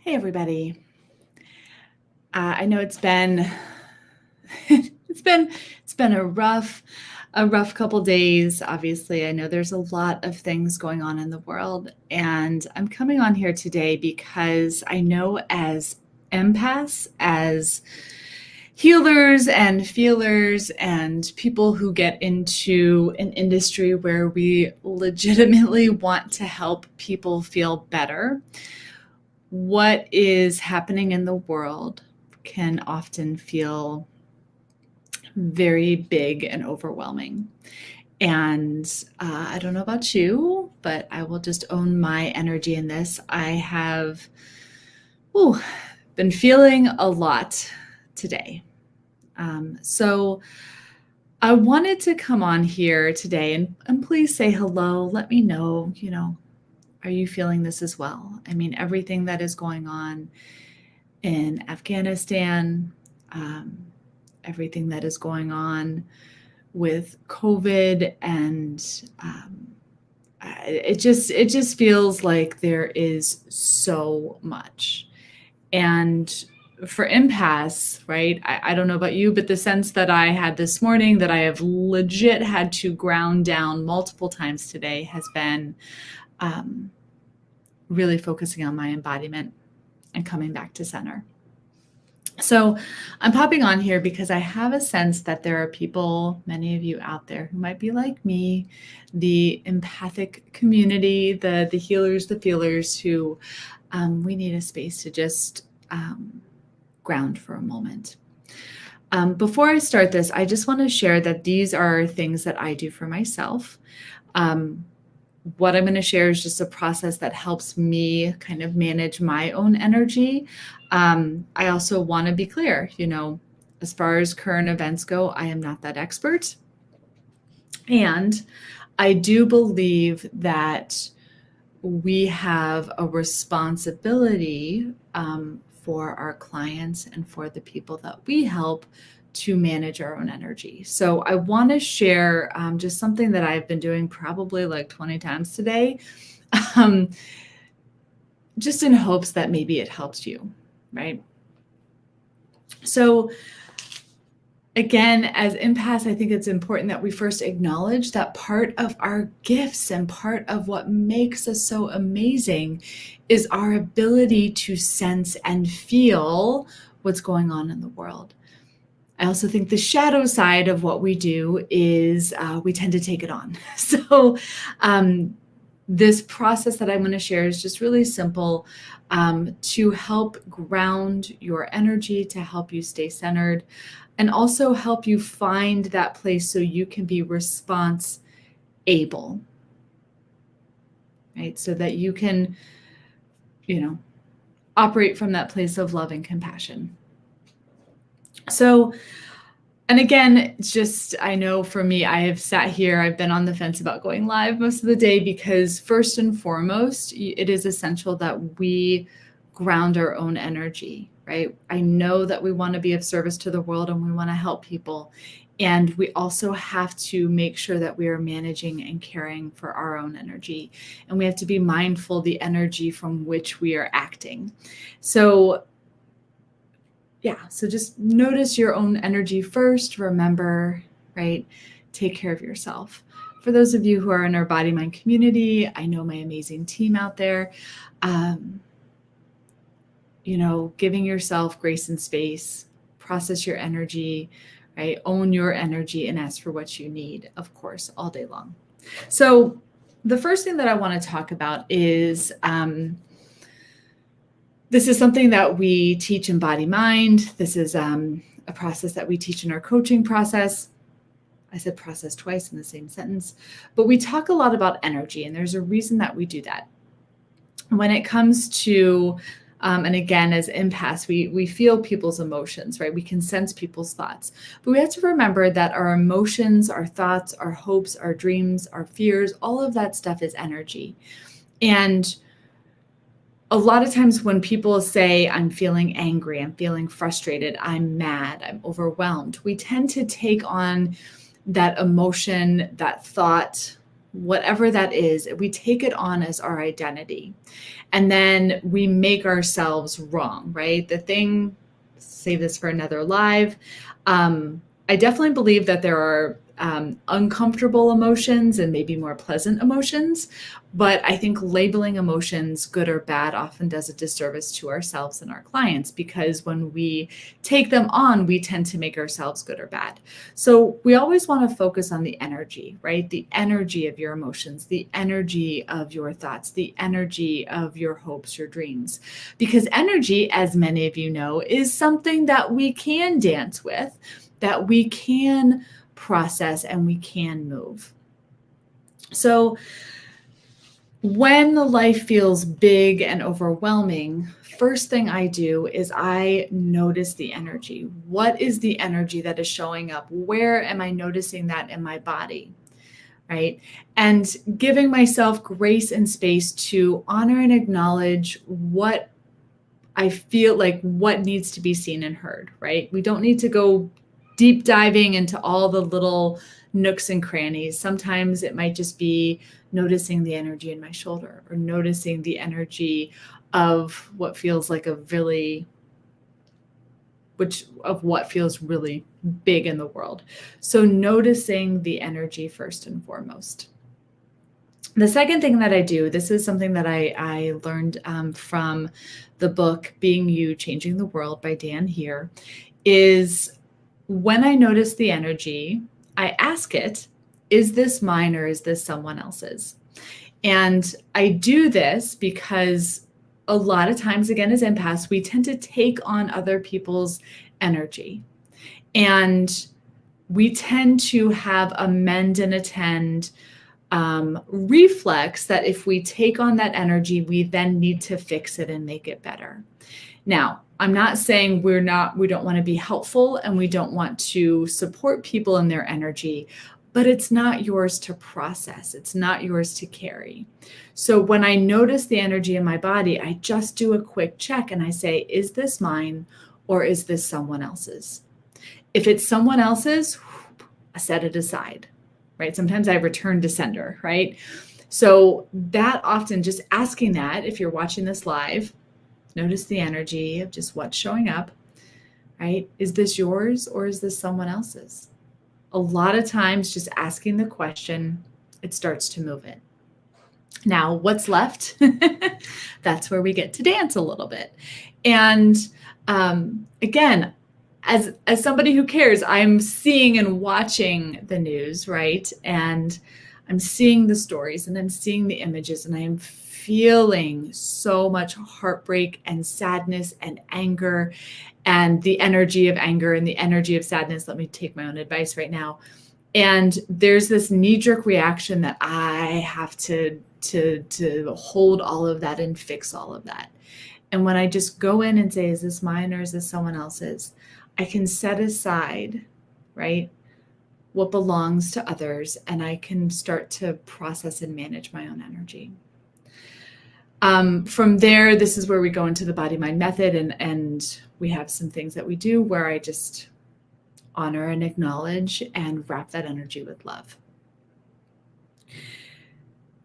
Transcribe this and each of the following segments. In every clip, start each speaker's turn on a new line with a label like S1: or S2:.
S1: Hey everybody. I know it's been it's been a rough couple days. Obviously, I know there's a lot of things going on in the world, and I'm coming on here today because I know as empaths, as healers and feelers and people who get into an industry where we legitimately want to help people feel better, what is happening in the world can often feel very big and overwhelming. And I don't know about you, but I will just own my energy in this. I have been feeling a lot today. So I wanted to come on here today and please say hello. Let me know, are you feeling this as well? I mean, everything that is going on in Afghanistan, everything that is going on with COVID, and it just feels like there is so much. And for empaths, right? I don't know about you, but the sense that I had this morning that I have legit had to ground down multiple times today has been really focusing on my embodiment and coming back to center. So I'm popping on here because I have a sense that there are people, many of you out there who might be like me, the empathic community, the healers, the feelers, who we need a space to just ground for a moment. Before I start this, I just want to share that these are things that I do for myself. What I'm going to share is just a process that helps me kind of manage my own energy. I also want to be clear, as far as current events go, I am not that expert. And I do believe that we have a responsibility for our clients and for the people that we help to manage our own energy. So I want to share just something that I've been doing probably like 20 times today, just in hopes that maybe it helps you, right? So again, as empaths, I think it's important that we first acknowledge that part of our gifts and part of what makes us so amazing is our ability to sense and feel what's going on in the world. I also think the shadow side of what we do is we tend to take it on. So this process that I'm going to share is just really simple to help ground your energy, to help you stay centered, and also help you find that place so you can be response able, right? So that you can, operate from that place of love and compassion. So, and again, it's just, I know for me, I have sat here, I've been on the fence about going live most of the day because first and foremost, it is essential that we ground our own energy, right? I know that we want to be of service to the world and we want to help people. And we also have to make sure that we are managing and caring for our own energy. And we have to be mindful the energy from which we are acting. So just notice your own energy first. Remember, right? Take care of yourself. For those of you who are in our BodyMind community, I know my amazing team out there, giving yourself grace and space, process your energy, right? Own your energy and ask for what you need, of course, all day long. So the first thing that I want to talk about is, this is something that we teach in BodyMind. This is a process that we teach in our coaching process. I said process twice in the same sentence, but we talk a lot about energy, and there's a reason that we do that. When it comes to, and again, as empaths, we feel people's emotions, right? We can sense people's thoughts, but we have to remember that our emotions, our thoughts, our hopes, our dreams, our fears, all of that stuff is energy. And a lot of times when people say, I'm feeling angry, I'm feeling frustrated, I'm mad, I'm overwhelmed, we tend to take on that emotion, that thought, whatever that is, we take it on as our identity. And then we make ourselves wrong, right? The thing, save this for another live. I definitely believe that there are uncomfortable emotions and maybe more pleasant emotions, but I think labeling emotions good or bad often does a disservice to ourselves and our clients, because when we take them on, we tend to make ourselves good or bad. So we always want to focus on the energy, right? The energy of your emotions, the energy of your thoughts, the energy of your hopes, your dreams. Because energy, as many of you know, is something that we can dance with, that we can process, and we can move. So when the life feels big and overwhelming, first thing I do is I notice the energy. What is the energy that is showing up? Where am I noticing that in my body? Right? And giving myself grace and space to honor and acknowledge what I feel like, what needs to be seen and heard, right? We don't need to go deep diving into all the little nooks and crannies. Sometimes it might just be noticing the energy in my shoulder, or noticing the energy of what feels like what feels really big in the world. So noticing the energy first and foremost. The second thing that I do, this is something that I learned from the book Being You, Changing the World by Dan Heer, is when I notice the energy, I ask it, is this mine or is this someone else's? And I do this because a lot of times, again, as empaths, we tend to take on other people's energy. And we tend to have a mend and attend reflex that if we take on that energy, we then need to fix it and make it better. Now, I'm not saying we don't want to be helpful and we don't want to support people in their energy, but it's not yours to process. It's not yours to carry. So when I notice the energy in my body, I just do a quick check and I say, is this mine or is this someone else's? If it's someone else's, I set it aside, right? Sometimes I return to sender, right? So that often, just asking that, if you're watching this live, notice the energy of just what's showing up, right? Is this yours or is this someone else's? A lot of times, just asking the question, it starts to move it. Now, what's left? That's where we get to dance a little bit. And again, as somebody who cares, I'm seeing and watching the news, right? And I'm seeing the stories and I'm seeing the images, and I am feeling so much heartbreak and sadness and anger, and the energy of anger and the energy of sadness. Let me take my own advice right now. And there's this knee-jerk reaction that I have to hold all of that and fix all of that. And when I just go in and say, is this mine or is this someone else's? I can set aside, right, what belongs to others, and I can start to process and manage my own energy. From there, this is where we go into the BodyMind method, and we have some things that we do where I just honor and acknowledge and wrap that energy with love.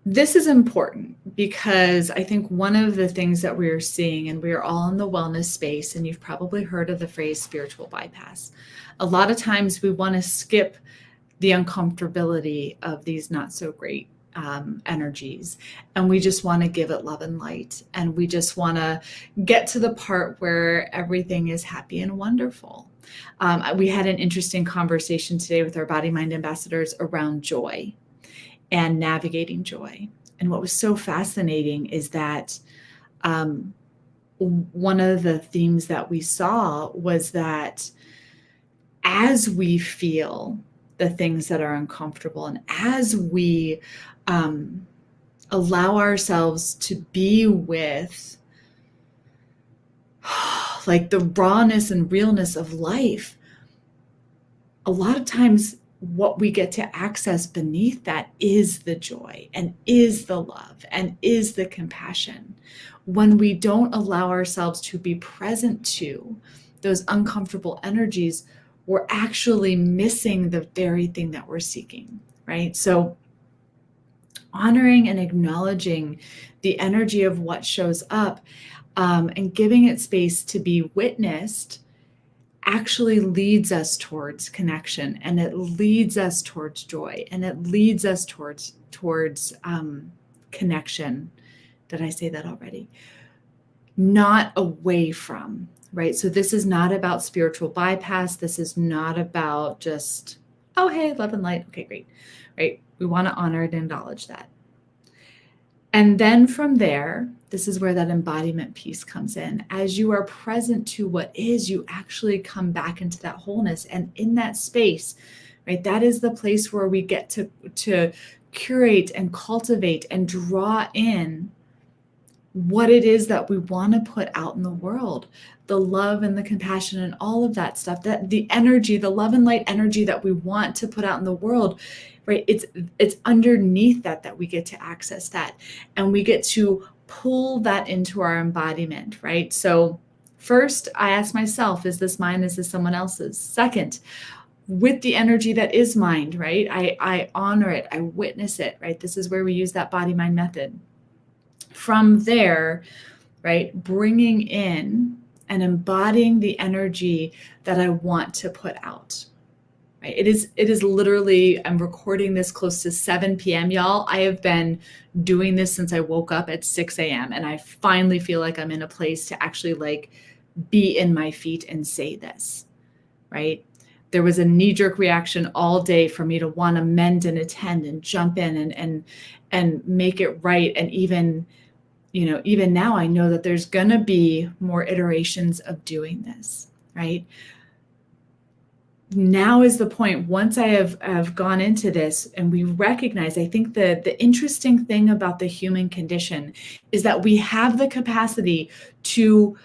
S1: This is important because I think one of the things that we're seeing, and we're all in the wellness space, and you've probably heard of the phrase spiritual bypass. A lot of times we want to skip the uncomfortability of these not so great energies, and we just want to give it love and light, and we just want to get to the part where everything is happy and wonderful. We had an interesting conversation today with our BodyMind ambassadors around joy and navigating joy. And what was so fascinating is that one of the themes that we saw was that as we feel the things that are uncomfortable, and as we allow ourselves to be with like the rawness and realness of life, a lot of times what we get to access beneath that is the joy and is the love and is the compassion. When we don't allow ourselves to be present to those uncomfortable energies, we're actually missing the very thing that we're seeking, right? So honoring and acknowledging the energy of what shows up, and giving it space to be witnessed actually leads us towards connection, and it leads us towards joy, and it leads us towards connection. Did I say that already? Not away from, right? So this is not about spiritual bypass. This is not about just, oh, hey, love and light. Okay, great, right? We want to honor and acknowledge that. And then from there, this is where that embodiment piece comes in. As you are present to what is, you actually come back into that wholeness. And in that space, right, that is the place where we get to curate and cultivate and draw in what it is that we want to put out in the world, the love and the compassion and all of that stuff, that the energy, the love and light energy that we want to put out in the world, right? It's underneath that we get to access that, and we get to pull that into our embodiment, right? So first, I ask myself, is this mine? Is this someone else's? Second, with the energy that is mine, right? I honor it. I witness it, right? This is where we use that body-mind method. From there, right, bringing in and embodying the energy that I want to put out. Right? It is literally, I'm recording this close to 7 p.m., y'all. I have been doing this since I woke up at 6 a.m. and I finally feel like I'm in a place to actually like be in my feet and say this, right? There was a knee-jerk reaction all day for me to want to mend and attend and jump in and make it right. And even now I know that there's going to be more iterations of doing this, right? Now is the point, once I have gone into this and we recognize, I think the interesting thing about the human condition is that we have the capacity to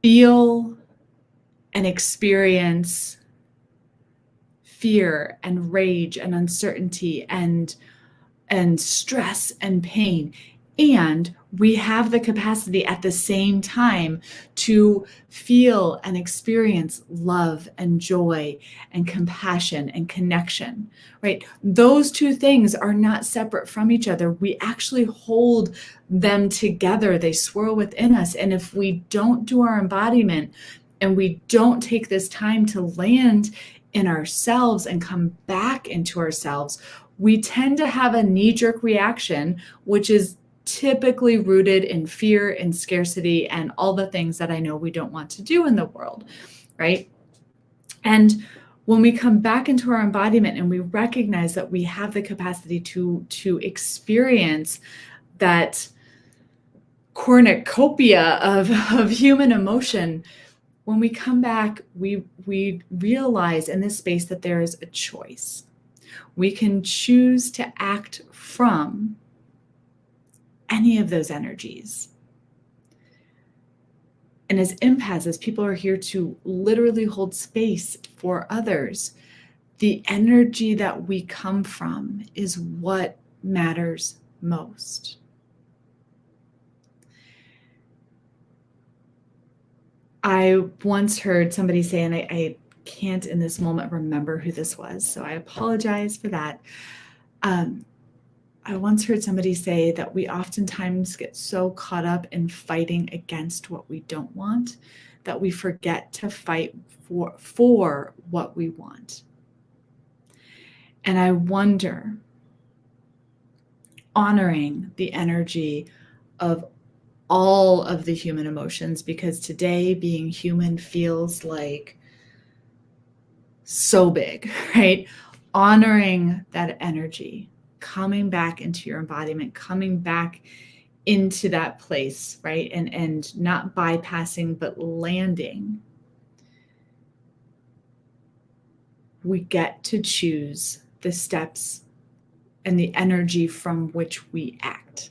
S1: feel and experience fear and rage and uncertainty and stress and pain. And we have the capacity at the same time to feel and experience love and joy and compassion and connection, right? Those two things are not separate from each other. We actually hold them together. They swirl within us. And if we don't do our embodiment and we don't take this time to land in ourselves and come back into ourselves, we tend to have a knee-jerk reaction, which is typically rooted in fear and scarcity and all the things that I know we don't want to do in the world, right? And when we come back into our embodiment and we recognize that we have the capacity to experience that cornucopia of human emotion, when we come back, we realize in this space that there is a choice. We can choose to act from any of those energies. And as empaths, as people are here to literally hold space for others, the energy that we come from is what matters most. I once heard somebody say, and I can't in this moment remember who this was, so I apologize for that. I once heard somebody say that we oftentimes get so caught up in fighting against what we don't want that we forget to fight for what we want. And I wonder, honoring the energy of all of the human emotions, because today being human feels like so big, right? Honoring that energy, coming back into your embodiment, coming back into that place, right? And not bypassing, but landing. We get to choose the steps and the energy from which we act.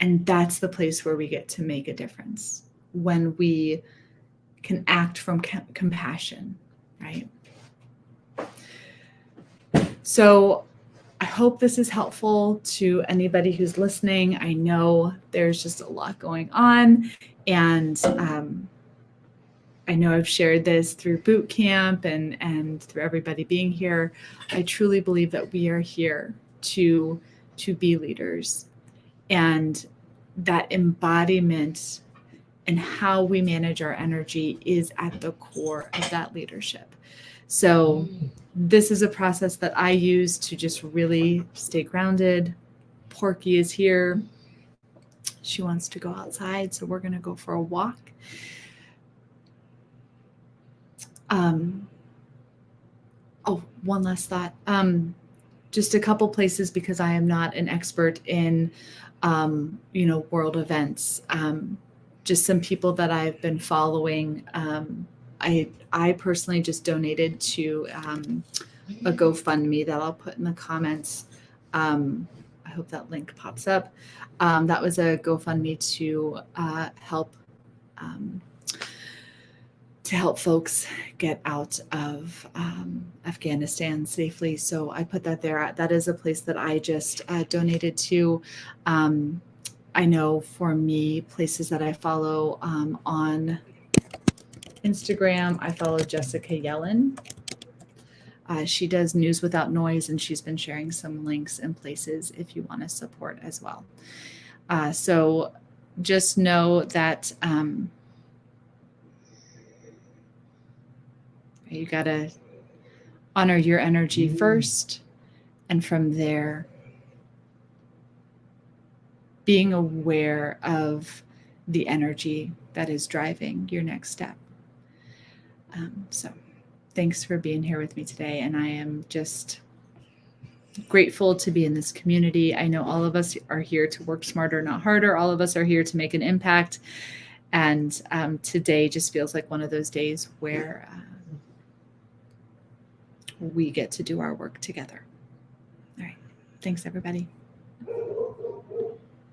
S1: And that's the place where we get to make a difference, when we can act from compassion, right? So I hope this is helpful to anybody who's listening. I know there's just a lot going on, and I know I've shared this through boot camp and through everybody being here. I truly believe that we are here to be leaders, and that embodiment and how we manage our energy is at the core of that leadership. So this is a process that I use to just really stay grounded. Porky is here. She wants to go outside, so we're going to go for a walk. One last thought. Just a couple places, because I am not an expert in, world events. Just some people that I've been following. I personally just donated to a GoFundMe that I'll put in the comments. I hope that link pops up. That was a GoFundMe to help folks get out of Afghanistan safely. So I put that there. That is a place that I just donated to. I know for me, places that I follow on Instagram, I follow Jessica Yellen. She does News Without Noise, and she's been sharing some links and places if you want to support as well. So just know that you got to honor your energy first, and from there, being aware of the energy that is driving your next step. So thanks for being here with me today. And I am just grateful to be in this community. I know all of us are here to work smarter, not harder. All of us are here to make an impact. And today just feels like one of those days where we get to do our work together. All right. Thanks, everybody.